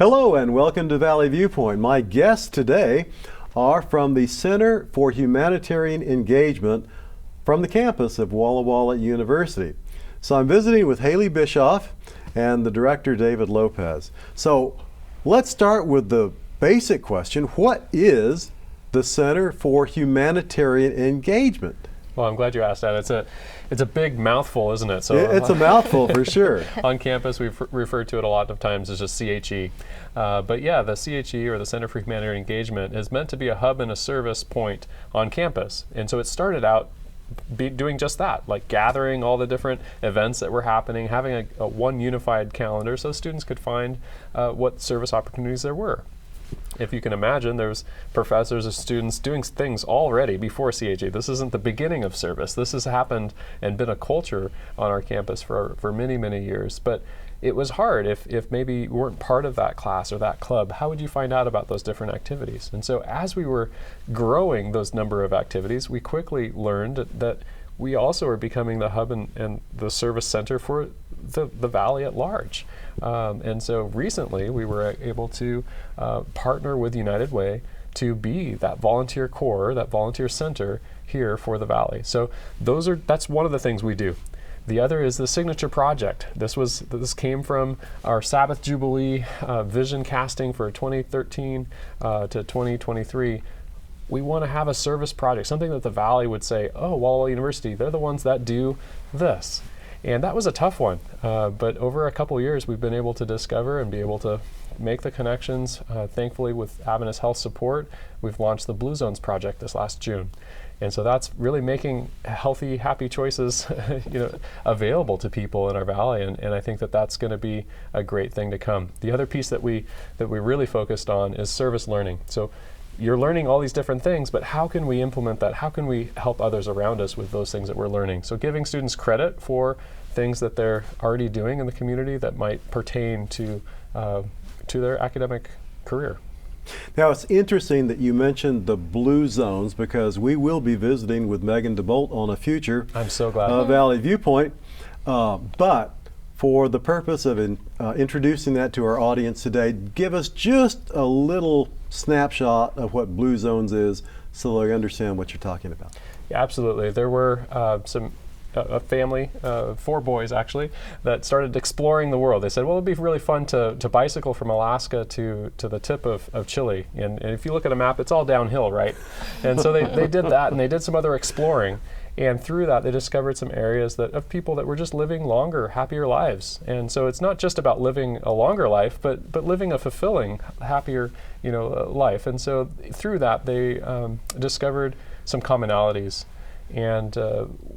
Hello and welcome to Valley Viewpoint. My guests today are from the Center for Humanitarian Engagement from the campus of Walla Walla University. So I'm visiting with Hailey Bischoff and the director David Lopez. So let's start with the basic question. What is the Center for Humanitarian Engagement? Well, I'm glad you asked that. It's a big mouthful, isn't it? So it's a mouthful for sure. On campus, we've referred to it a lot of times as just CHE. But yeah, the CHE, or the Center for Humanitarian Engagement, is meant to be a hub and a service point on campus. And so it started out doing just that, like gathering all the different events that were happening, having a one unified calendar so students could find what service opportunities there were. If you can imagine, there's professors and students doing things already before CHE. This isn't the beginning of service. This has happened and been a culture on our campus for many, many years. But it was hard if maybe you weren't part of that class or that club. How would you find out about those different activities? And so as we were growing those number of activities, we quickly learned that we also are becoming the hub and the service center for the Valley at large. And so recently we were able to partner with United Way to be that volunteer core, that volunteer center here for the Valley. So that's one of the things we do. The other is the Signature Project. This came from our Sabbath Jubilee vision casting for 2013 to 2023. We want to have a service project, something that the Valley would say, oh, Walla Walla University, they're the ones that do this. And that was a tough one, but over a couple years we've been able to discover and be able to make the connections. Thankfully, with Adventist Health support, we've launched the Blue Zones Project this last June. And so that's really making healthy, happy choices available to people in our Valley, and I think that that's going to be a great thing to come. The other piece that we really focused on is service learning. So you're learning all these different things, but how can we implement that? How can we help others around us with those things that we're learning? So giving students credit for things that they're already doing in the community that might pertain to their academic career. Now, it's interesting that you mentioned the Blue Zones, because we will be visiting with Megan DeBolt on a future I'm so glad. Valley Viewpoint. But for the purpose of introducing that to our audience today, give us just a little snapshot of what Blue Zones is so they understand what you're talking about. Yeah, absolutely. There were a family, 4 boys actually, that started exploring the world. They said, well, it'd be really fun to bicycle from Alaska to the tip of Chile. And if you look at a map, it's all downhill, right? And so they did that, and they did some other exploring. And through that, they discovered some areas of people that were just living longer, happier lives. And so it's not just about living a longer life, but living a fulfilling, happier, life. And so through that, they discovered some commonalities. And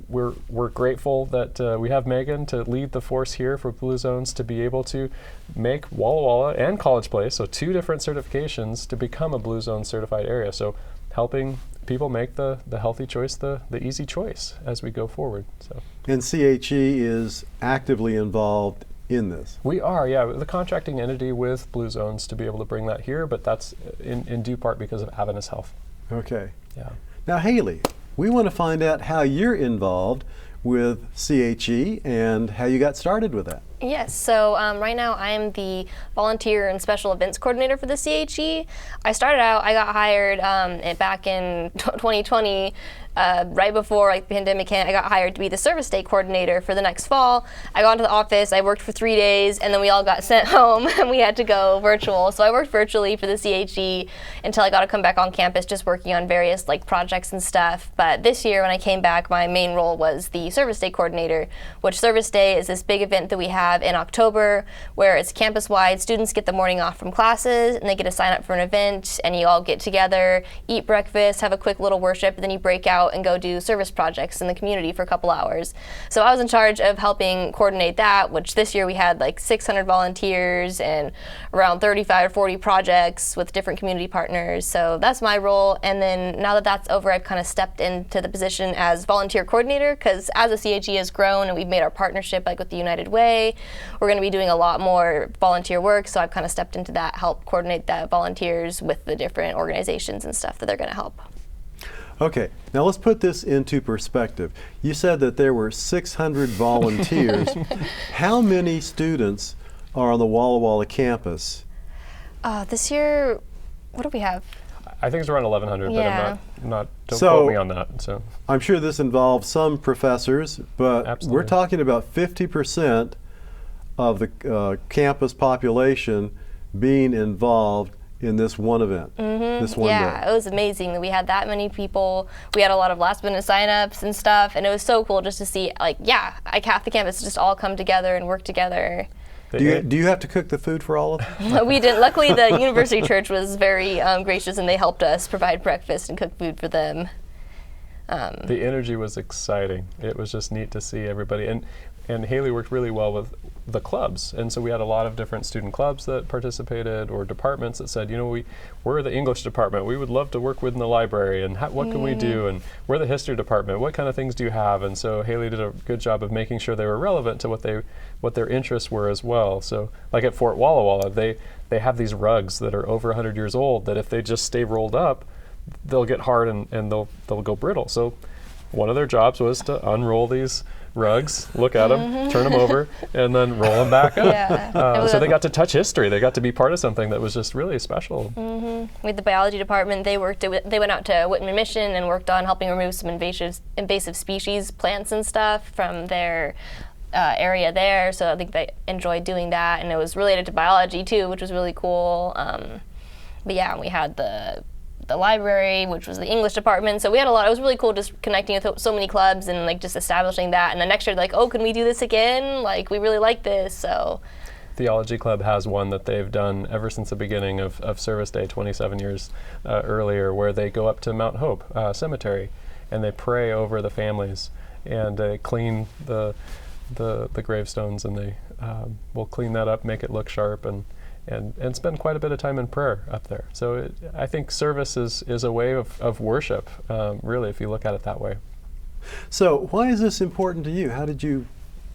we're grateful that we have Megan to lead the force here for Blue Zones to be able to make Walla Walla and College Place, so 2 different certifications, to become a Blue Zone certified area. So helping people make the healthy choice, the easy choice as we go forward. So. And CHE is actively involved in this. We are, yeah, the contracting entity with Blue Zones to be able to bring that here, but that's in due part because of Adventist Health. Okay. Yeah. Now, Hailey, we want to find out how you're involved with CHE and how you got started with that. Yes, so right now I'm the volunteer and special events coordinator for the CHE. I got hired back in 2020, right before the pandemic hit. I got hired to be the service day coordinator for the next fall. I got into the office, I worked for 3 days, and then we all got sent home and we had to go virtual. So I worked virtually for the CHE until I got to come back on campus, just working on various projects and stuff. But this year when I came back, my main role was the service day coordinator, which service day is this big event that we have in October where it's campus-wide. Students get the morning off from classes and they get to sign up for an event, and you all get together, eat breakfast, have a quick little worship, and then you break out and go do service projects in the community for a couple hours. So I was in charge of helping coordinate that, which this year we had 600 volunteers and around 35 or 40 projects with different community partners. So that's my role. And then now that that's over, I've kind of stepped into the position as volunteer coordinator, because as the CHE has grown and we've made our partnership with the United Way, we're going to be doing a lot more volunteer work. So I've kind of stepped into that, help coordinate that volunteers with the different organizations and stuff that they're going to help. Okay, now let's put this into perspective. You said that there were 600 volunteers. How many students are on the Walla Walla campus This year, what do we have? I think it's around 1,100, Yeah. but I'm not don't So- quote me on that. So I'm sure this involves some professors, but Absolutely. we're talking about 50% of the campus population being involved in this one event, this one Yeah, day. it was amazing that we had that many people. We had a lot of last minute signups and stuff, and it was so cool just to see, like, half the campus just all come together and work together. Do you have to cook the food for all of them? We didn't. Luckily, the university church was very gracious, and they helped us provide breakfast and cook food for them. The energy was exciting. It was just neat to see everybody. And Hailey worked really well with the clubs. And so we had a lot of different student clubs that participated, or departments that said, we're the English department. We would love to work within the library. And what can we do? And we're the history department. What kind of things do you have? And so Hailey did a good job of making sure they were relevant to what their interests were as well. So like at Fort Walla Walla, they have these rugs that are over 100 years old that if they just stay rolled up, they'll get hard and they'll go brittle. So one of their jobs was to unroll these rugs, look at them, turn them over, and then roll them back up. Yeah. So they got to touch history. They got to be part of something that was just really special. With the biology department, they went out to Whitman Mission and worked on helping remove some invasive species, plants and stuff from their area there. So I think they enjoyed doing that, and it was related to biology too, which was really cool. But yeah, we had the library, which was the English department. So we had a lot. It was really cool just connecting with so many clubs and like just establishing that. And then next year, like, oh, can we do this again? Like, we really like this. So Theology Club has one that they've done ever since the beginning of Service Day 27 years earlier, where they go up to Mount Hope Cemetery and they pray over the families and they clean the gravestones, and they will clean that up, make it look sharp, and spend quite a bit of time in prayer up there. So I think service is a way of worship, really, if you look at it that way. So why is this important to you? How did you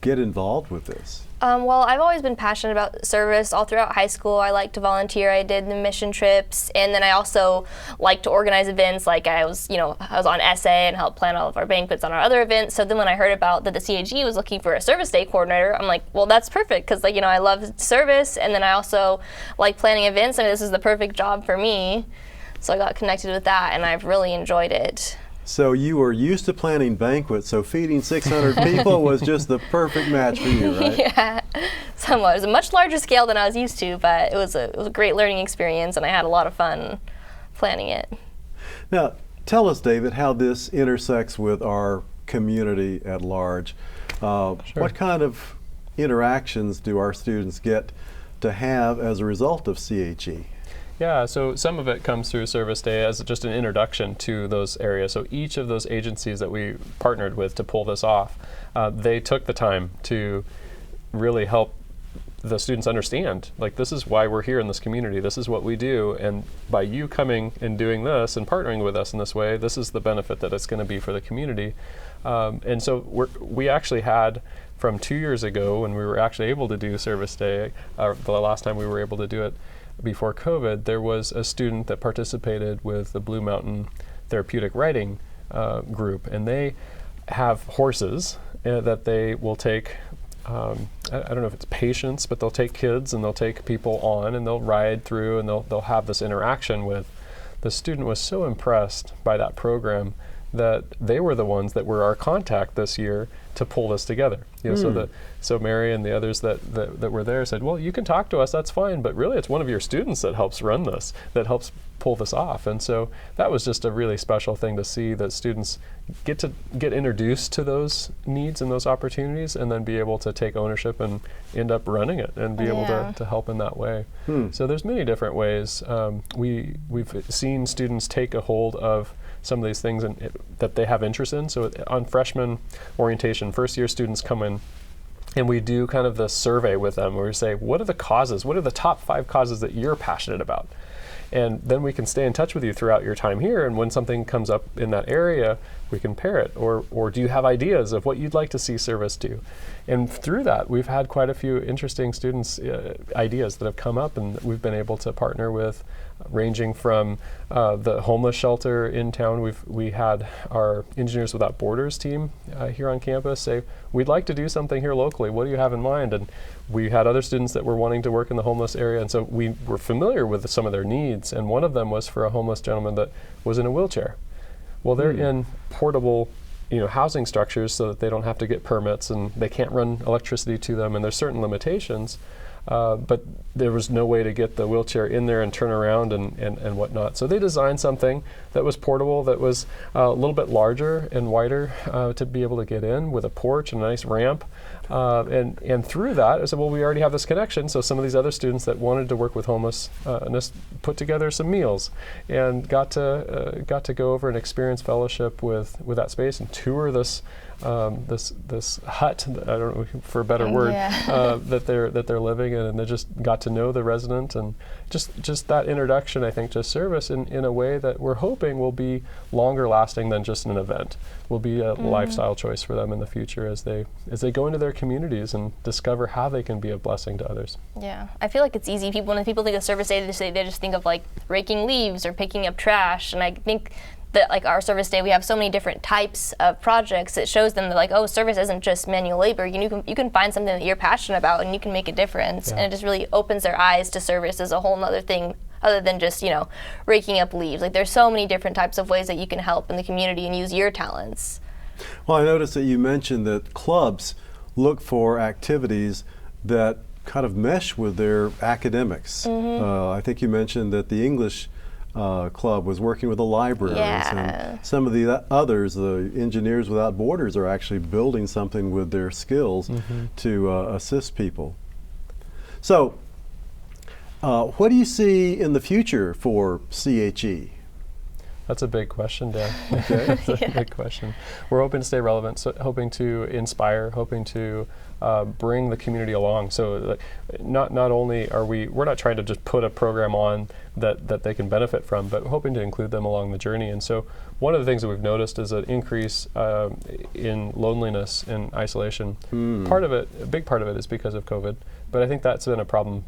get involved with this? Well, I've always been passionate about service all throughout high school. I liked to volunteer. I did the mission trips, and then I also liked to organize events. Like I was on SA and helped plan all of our banquets on our other events. So then when I heard about that the CAG was looking for a service day coordinator, I'm like, well, that's perfect, because I love service, and then I also like planning events, and this is the perfect job for me. So I got connected with that, and I've really enjoyed it. So you were used to planning banquets, so feeding 600 people was just the perfect match for you, right? Yeah, somewhat. It was a much larger scale than I was used to, but it was a great learning experience, and I had a lot of fun planning it. Now, tell us, David, how this intersects with our community at large. What kind of interactions do our students get to have as a result of CHE? Yeah, so some of it comes through Service Day as just an introduction to those areas. So each of those agencies that we partnered with to pull this off, they took the time to really help the students understand, like, this is why we're here in this community, this is what we do, and by you coming and doing this and partnering with us in this way, this is the benefit that it's going to be for the community. And so we actually had, from 2 years ago when we were actually able to do Service Day, the last time we were able to do it, before COVID, there was a student that participated with the Blue Mountain Therapeutic Writing group, and they have horses that they will take, I don't know if it's patients, but they'll take kids and they'll take people on and they'll ride through and they'll have this interaction with. The student was so impressed by that program that they were the ones that were our contact this year to pull this together. So Mary and the others that were there said, well, you can talk to us, that's fine, but really it's one of your students that helps run this, that helps pull this off. And so that was just a really special thing to see, that students get introduced to those needs and those opportunities, and then be able to take ownership and end up running it and be able to help in that way. So there's many different ways. We've seen students take a hold of some of these things that they have interest in. So on freshman orientation, first year students come in and we do kind of the survey with them where we say, what are the causes? What are the top 5 causes that you're passionate about? And then we can stay in touch with you throughout your time here, and when something comes up in that area, we can pair it. Or do you have ideas of what you'd like to see service do? And through that, we've had quite a few interesting students' ideas that have come up, and we've been able to partner with ranging from the homeless shelter in town. We had our Engineers Without Borders team here on campus say, we'd like to do something here locally. What do you have in mind? And we had other students that were wanting to work in the homeless area, and so we were familiar with some of their needs, and one of them was for a homeless gentleman that was in a wheelchair. Well, they're in portable housing structures so that they don't have to get permits, and they can't run electricity to them, and there's certain limitations. But there was no way to get the wheelchair in there and turn around and whatnot. So they designed something that was portable, that was a little bit larger and wider to be able to get in, with a porch and a nice ramp. And through that, I said, well, we already have this connection. So some of these other students that wanted to work with homeless put together some meals and got to go over and experience fellowship with that space and tour this hut, I don't know for a better word, that they're living in, and they just got to know the resident, and just that introduction, I think, to service in a way that we're hoping will be longer lasting than just an event. Will be a lifestyle choice for them in the future as they go into their communities and discover how they can be a blessing to others. Yeah, I feel like it's easy. When people think of service day, they just think of like raking leaves or picking up trash, and I think that like our service day, we have so many different types of projects. It shows them that like, oh, service isn't just manual labor. You can find something that you're passionate about and you can make a difference. And it just really opens their eyes to service as a whole nother thing other than just, raking up leaves. Like there's so many different types of ways that you can help in the community and use your talents. Well, I noticed that you mentioned that clubs look for activities that kind of mesh with their academics. I think you mentioned that the English club was working with the libraries, and some of the others, the Engineers Without Borders, are actually building something with their skills to assist people. So, what do you see in the future for CHE? That's a big question, Dan. That's a big question. We're hoping to stay relevant, so hoping to inspire, hoping to bring the community along. So not only are we're not trying to just put a program on that they can benefit from, but hoping to include them along the journey. And so one of the things that we've noticed is an increase in loneliness and isolation. Part of it, a big part of it, is because of COVID, but I think that's been a problem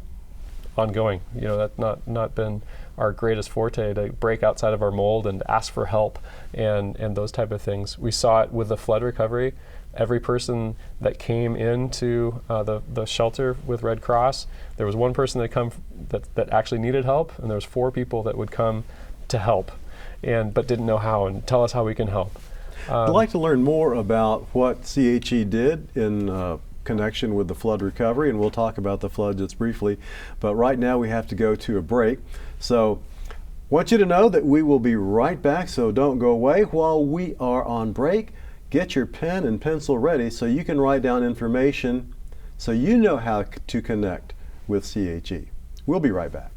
ongoing. That's not been our greatest forte, to break outside of our mold and ask for help and those type of things. We saw it with the flood recovery. Every person that came into the shelter with Red Cross, there was one person that actually needed help, and there was 4 people that would come to help, but didn't know how, and tell us how we can help. I'd like to learn more about what CHE did in connection with the flood recovery, and we'll talk about the flood just briefly. But right now we have to go to a break. So I want you to know that we will be right back, so don't go away. While we are on break, get your pen and pencil ready so you can write down information so you know how to connect with CHE. We'll be right back.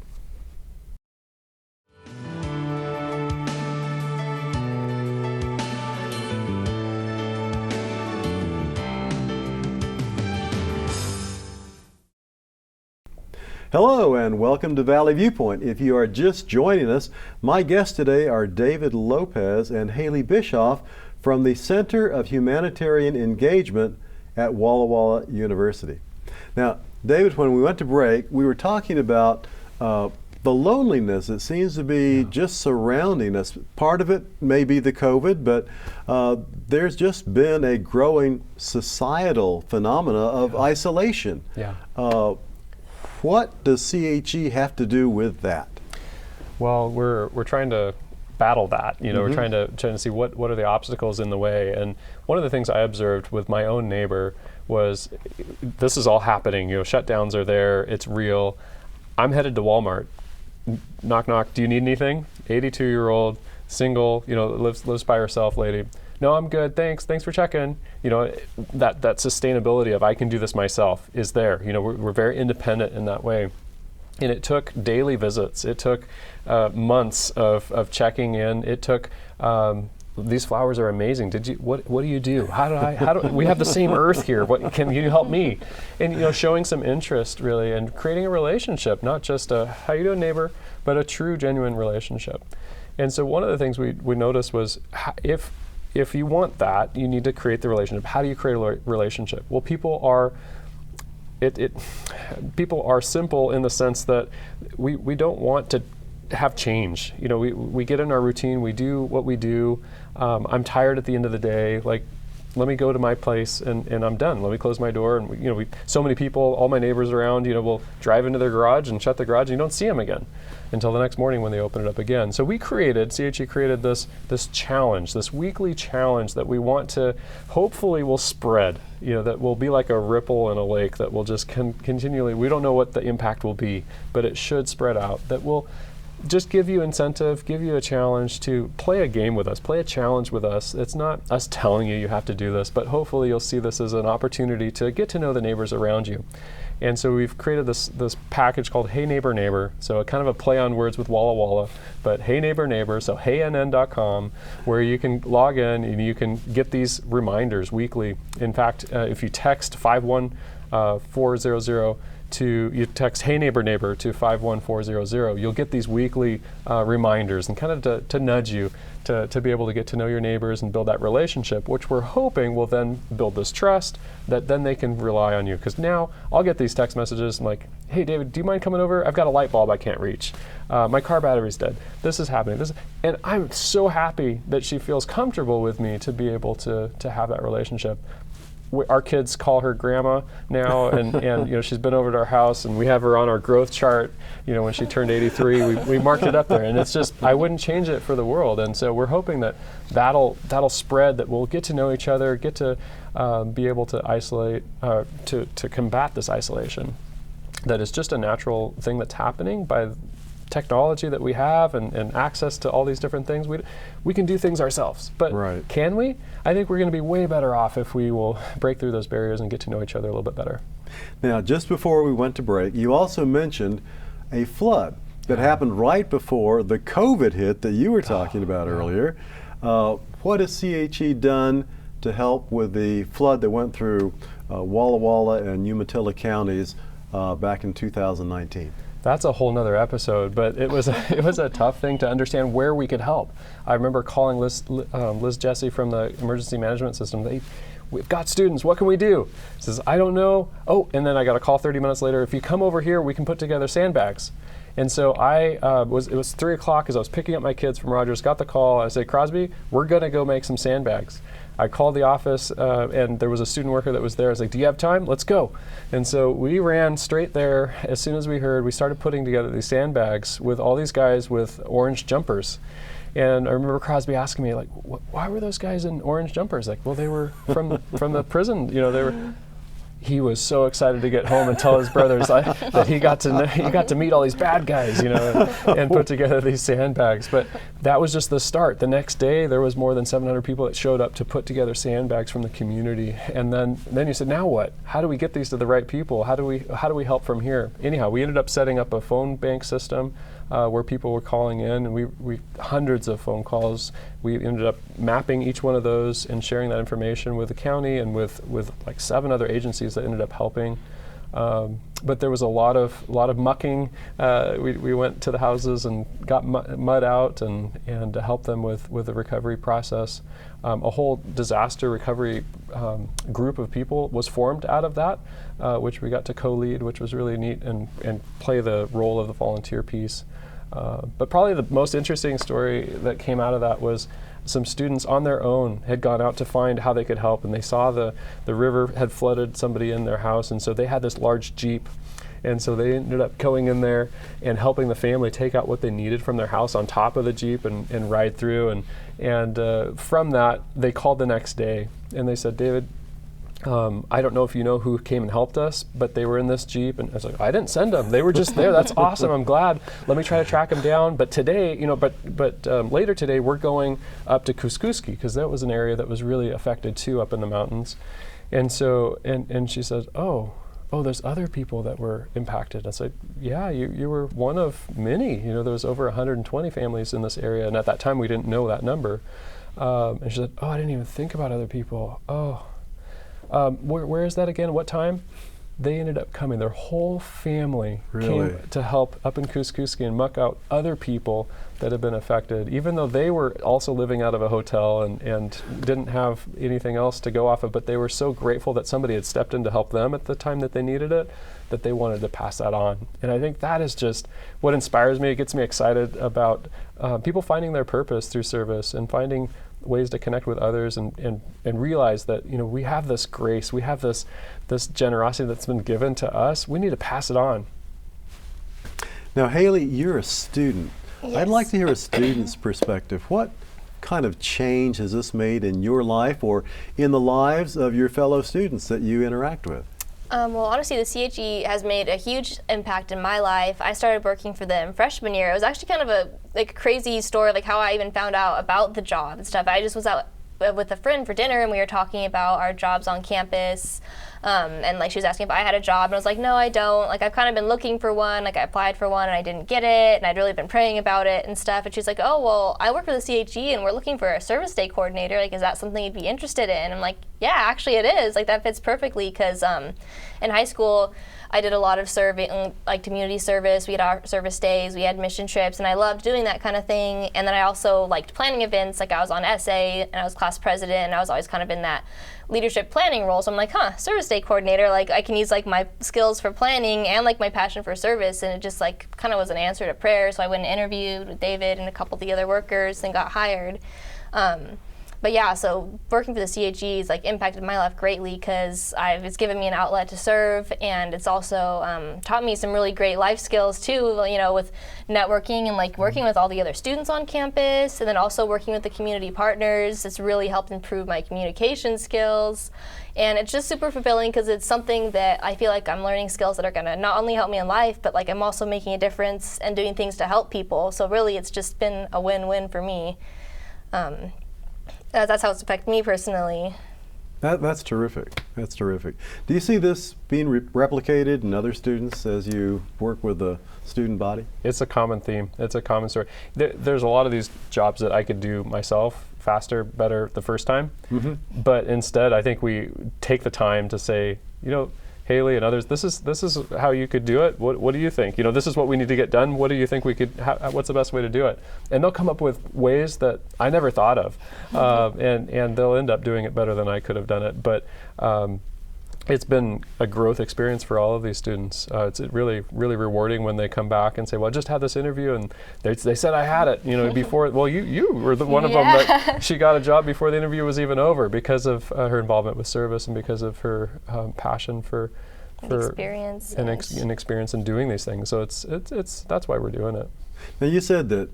Hello and welcome to Valley Viewpoint. If you are just joining us, my guests today are David Lopez and Hailey Bischoff from the Center of Humanitarian Engagement at Walla Walla University. Now, David, when we went to break, we were talking about the loneliness that seems to be just surrounding us. Part of it may be the COVID, but there's just been a growing societal phenomena of isolation. What does CHE have to do with that? Well, we're trying to battle that. We're trying to see what are the obstacles in the way. And one of the things I observed with my own neighbor was, this is all happening. Shutdowns are there. It's real. I'm headed to Walmart. Knock, knock. Do you need anything? 82-year-old, single. Lives by herself, lady. No, I'm good. Thanks for checking. That sustainability of I can do this myself is there. We're very independent in that way. And it took daily visits. It took months of checking in. It took these flowers are amazing. What do you do? How do we have the same earth here? What can you help me? And showing some interest really, and creating a relationship, not just a how you doing, neighbor, but a true, genuine relationship. And so one of the things we noticed was, if you want that, you need to create the relationship. How do you create a relationship? Well, people are simple in the sense that we don't want to have change. You know, we get in our routine, we do what we do. I'm tired at the end of the day. Like, let me go to my place and I'm done. Let me close my door. And so many people, all my neighbors around, will drive into their garage and shut the garage, and you don't see them again until the next morning when they open it up again. So CHE created this challenge, this weekly challenge that we want to, hopefully will spread, that will be like a ripple in a lake that will just continually, we don't know what the impact will be, but it should spread out, that will just give you incentive, give you a challenge to play a game with us, play a challenge with us. It's not us telling you have to do this, but hopefully you'll see this as an opportunity to get to know the neighbors around you. And so we've created this package called Hey Neighbor Neighbor. So a kind of a play on words with Walla Walla, but Hey Neighbor Neighbor, so heynn.com, where you can log in and you can get these reminders weekly. In fact, if you text 51400 you text Hey Neighbor Neighbor to 51400, you'll get these weekly reminders and kind of to nudge you to be able to get to know your neighbors and build that relationship, which we're hoping will then build this trust that then they can rely on you. Because now I'll get these text messages like, hey David, do you mind coming over? I've got a light bulb I can't reach. My car battery's dead. This is happening. And I'm so happy that she feels comfortable with me to be able to have that relationship. Our kids call her grandma now, and she's been over to our house, and we have her on our growth chart. When she turned 83, we marked it up there, and it's just, I wouldn't change it for the world. And so we're hoping that'll spread, that we'll get to know each other, get to be able to isolate, to combat this isolation. That is just a natural thing that's happening by technology that we have and access to all these different things. We can do things ourselves, but right. Can we? I think we're going to be way better off if we will break through those barriers and get to know each other a little bit better. Now, just before we went to break, you also mentioned a flood that happened right before the COVID hit that you were talking about earlier. What has CHE done to help with the flood that went through Walla Walla and Umatilla counties back in 2019? That's a whole nother episode, but it was a tough thing to understand where we could help. I remember calling Liz Jesse from the emergency management system. We've got students, what can we do? She says, I don't know. Oh, and then I got a call 30 minutes later, if you come over here, we can put together sandbags. And so it was 3 o'clock as I was picking up my kids from Rogers, got the call, I said, Crosby, we're gonna go make some sandbags. I called the office and there was a student worker that was there. I was like, do you have time? Let's go. And so we ran straight there. As soon as we heard, we started putting together these sandbags with all these guys with orange jumpers. And I remember Crosby asking me, like, why were those guys in orange jumpers? Like, well, they were from the prison. They were. He was so excited to get home and tell his brothers that he got to meet all these bad guys, and put together these sandbags. But that was just the start. The next day, there was more than 700 people that showed up to put together sandbags from the community. And then you said, now what? How do we get these to the right people? How do we help from here? Anyhow, we ended up setting up a phone bank system where people were calling in, and we hundreds of phone calls. We ended up mapping each one of those and sharing that information with the county and with like 7 other agencies that ended up helping. But there was a lot of mucking. We went to the houses and got mud out and to help them with the recovery process. A whole disaster recovery group of people was formed out of that, which we got to co-lead, which was really neat, and play the role of the volunteer piece. But probably the most interesting story that came out of that was some students on their own had gone out to find how they could help, and they saw the river had flooded somebody in their house, and so they had this large Jeep. And so they ended up going in there and helping the family take out what they needed from their house on top of the Jeep and ride through. And from that, they called the next day and they said, David, I don't know if you know who came and helped us, but they were in this Jeep. And I was like, I didn't send them. They were just there. That's awesome. I'm glad. Let me try to track them down. But today, later today, we're going up to Kuskuski because that was an area that was really affected too up in the mountains. And so, and she says, oh, there's other people that were impacted. I said, yeah, you were one of many. There was over 120 families in this area. And at that time, we didn't know that number. And she said, oh, I didn't even think about other people. Oh. Where is that again? What time? they ended up coming. Their whole family Really? came to help up in Kuskuski and muck out other people that had been affected, even though they were also living out of a hotel and didn't have anything else to go off of, but they were so grateful that somebody had stepped in to help them at the time that they needed it, that they wanted to pass that on. And I think that is just what inspires me. It gets me excited about people finding their purpose through service and finding ways to connect with others and realize that, you know, we have this grace, we have this generosity that's been given to us. We need to pass it on. Now, Hailey, you're a student. Yes. I'd like to hear a student's perspective. What kind of change has this made in your life or in the lives of your fellow students that you interact with? Well, honestly, the CHE has made a huge impact in my life. I started working for them freshman year. It was actually kind of a crazy story, like how I even found out about the job and stuff. I just was out with a friend for dinner, and we were talking about our jobs on campus. And like she was asking if I had a job, and I was like, no, I don't. Like, I've kind of been looking for one. Like, I applied for one and I didn't get it, and I'd really been praying about it and stuff. And she's like, oh, well, I work for the CHE and we're looking for a service day coordinator. Like, is that something you'd be interested in? I'm like, yeah, actually it is. Like, that fits perfectly, because in high school I did a lot of serving, like community service. We had our service days, we had mission trips, and I loved doing that kind of thing. And then I also liked planning events. Like, I was on SA and I was class president, and I was always kind of in that leadership planning role. So I'm like, service day coordinator, like I can use like my skills for planning and like my passion for service. And it just like kind of was an answer to prayer. So I went and interviewed with David and a couple of the other workers and got hired. But yeah, so working for the CHE has like impacted my life greatly, because it's given me an outlet to serve, and it's also taught me some really great life skills too, you know, with networking and like working with all the other students on campus, and then also working with the community partners. It's really helped improve my communication skills, and it's just super fulfilling, because it's something that I feel like I'm learning skills that are gonna not only help me in life, but like I'm also making a difference and doing things to help people. So really, it's just been a win-win for me. That's how it's affected me personally. That's terrific. That's terrific. Do you see this being replicated in other students as you work with the student body? It's a common theme. It's a common story. There's a lot of these jobs that I could do myself faster, better the first time. Mm-hmm. But instead, I think we take the time to say, you know, Hailey and others, this is how you could do it. What do you think? You know, this is what we need to get done. What do you think we could? What's the best way to do it? And they'll come up with ways that I never thought of, and they'll end up doing it better than I could have done it. But it's been a growth experience for all of these students. It's really, really rewarding when they come back and say, well, I just had this interview and they said I had it, you know, before. Well, you were the one of them that she got a job before the interview was even over, because of her involvement with service and because of her passion for experience and experience in doing these things. So it's that's why we're doing it. Now, you said that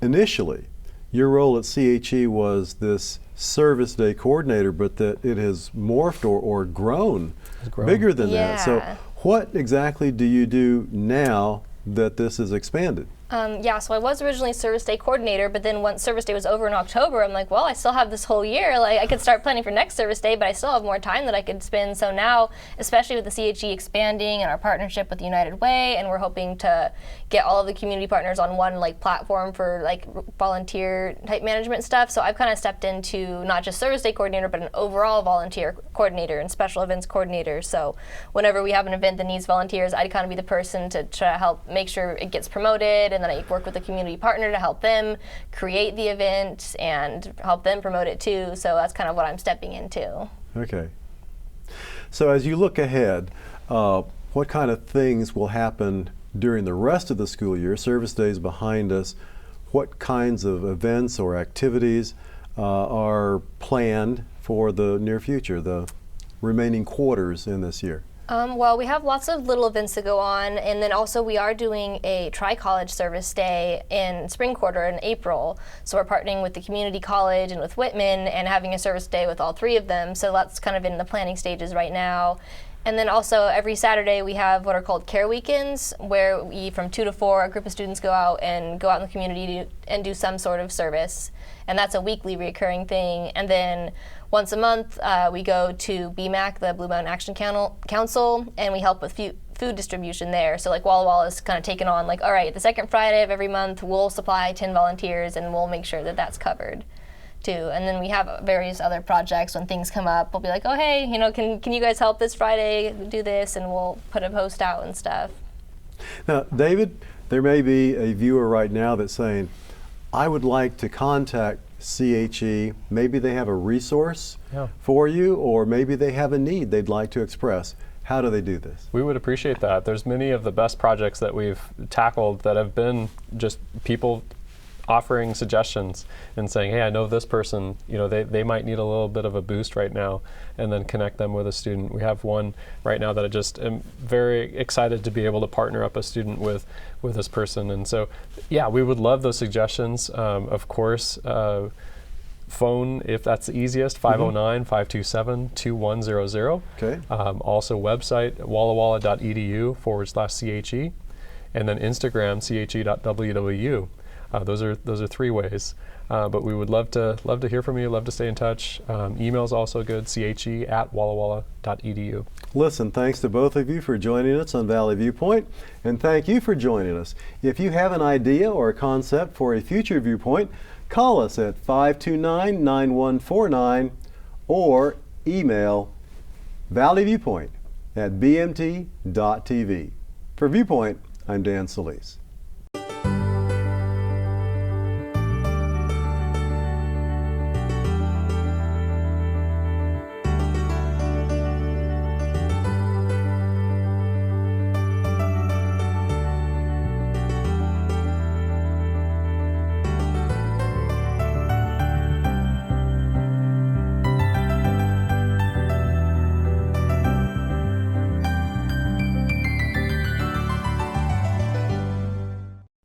initially your role at CHE was this service day coordinator, but that it has morphed or grown bigger than that. So what exactly do you do now that this has expanded? So I was originally service day coordinator, but then once service day was over in October, I'm like, well, I still have this whole year. Like, I could start planning for next service day, but I still have more time that I could spend. So now, especially with the CHE expanding and our partnership with United Way, and we're hoping to get all of the community partners on one like platform for like volunteer type management stuff. So I've kind of stepped into not just service day coordinator, but an overall volunteer coordinator and special events coordinator. So whenever we have an event that needs volunteers, I'd kind of be the person to try to help make sure it gets promoted, and then I work with a community partner to help them create the event and help them promote it too. So that's kind of what I'm stepping into. Okay. So as you look ahead, what kind of things will happen during the rest of the school year? Service Day is behind us. What kinds of events or activities are planned for the near future, the remaining quarters in this year? Well, we have lots of little events to go on, and then also we are doing a tri-college service day in spring quarter in April. So we're partnering with the community college and with Whitman and having a service day with all three of them. So that's kind of in the planning stages right now. And then also every Saturday we have what are called care weekends, where we, from 2 to 4, a group of students go out in the community and do some sort of service. And that's a weekly recurring thing. And then once a month we go to BMAC, the Blue Mountain Action Council, and we help with food distribution there. So like Walla Walla is kind of taken on, like, all right, the second Friday of every month we'll supply 10 volunteers and we'll make sure that that's covered. too. And then we have various other projects. When things come up, we'll be like, oh hey, you know, can you guys help this Friday do this, and we'll put a post out and stuff. Now, David, there may be a viewer right now that's saying, I would like to contact CHE. Maybe they have a resource for you, or maybe they have a need they'd like to express. How do they do this? We would appreciate that. There's many of the best projects that we've tackled that have been just people offering suggestions and saying, hey, I know this person, you know, they might need a little bit of a boost right now, and then connect them with a student. We have one right now that I just am very excited to be able to partner up a student with this person. And so, yeah, we would love those suggestions. Of course, phone, if that's the easiest, 509-527-2100. Okay. Also website, wallawalla.edu/CHE, and then Instagram, che.wwu. Those are 3 ways. But we would love to hear from you, love to stay in touch. Email's also good, che@wallawalla.edu. Listen, thanks to both of you for joining us on Valley Viewpoint, and thank you for joining us. If you have an idea or a concept for a future viewpoint, call us at 529-9149 or email valleyviewpoint@bmt.tv. For Viewpoint, I'm Dan Solis.